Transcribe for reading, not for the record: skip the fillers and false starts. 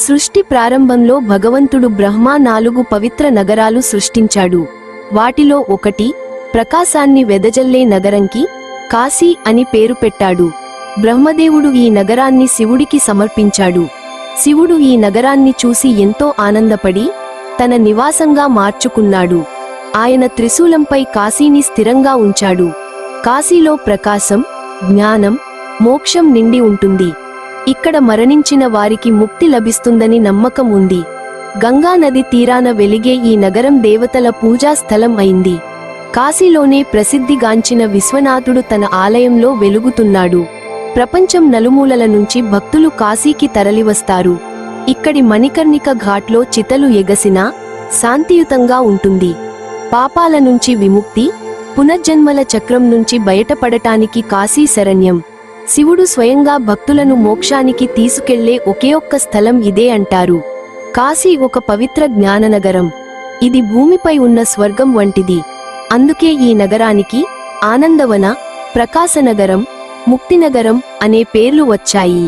సృష్టి ప్రారంభంలో భగవంతుడు బ్రహ్మ 4 పవిత్ర నగరాలు సృష్టించాడు. వాటిలో ఒకటి ప్రకాశాన్ని వెదజల్లే నగరంకి కాశీ అని పేరు పెట్టాడు. బ్రహ్మదేవుడు ఈ నగరాన్ని శివుడికి సమర్పించాడు. శివుడు ఈ నగరాన్ని చూసి ఎంతో ఆనందపడి తన నివాసంగా మార్చుకున్నాడు. ఆయన త్రిశూలంపై కాశీని స్థిరంగా ఉంచాడు. కాశీలో ప్రకాశం, జ్ఞానం, మోక్షం నిండి ఉంటుంది. ఇక్కడ మరణించిన వారికి ముక్తి లభిస్తుందని నమ్మకం ఉంది. గంగా నది తీరాన వెలిగే ఈ నగరం దేవతల పూజా స్థలం అయింది. కాశీలోనే ప్రసిద్ధిగాంచిన విశ్వనాథుడు తన ఆలయంలో వెలుగుతున్నాడు. ప్రపంచం నలుమూలల నుంచి భక్తులు కాశీకి తరలివస్తారు. ఇక్కడి మణికర్ణిక ఘాట్లో చితలు ఎగసినా శాంతియుతంగా ఉంటుంది. పాపాల నుంచి విముక్తి, పునర్జన్మల చక్రం నుంచి బయటపడటానికి కాశీ శరణ్యం. శివుడు స్వయంగా భక్తులను మోక్షానికి తీసుకెళ్లే ఒకే ఒక్క స్థలం ఇదే అంటారు. కాశీ ఒక పవిత్ర జ్ఞాననగరం. ఇది భూమిపై ఉన్న స్వర్గం వంటిది. అందుకే ఈ నగరానికి ఆనందవన, ప్రకాశనగరం, ముక్తినగరం అనే పేర్లు వచ్చాయి.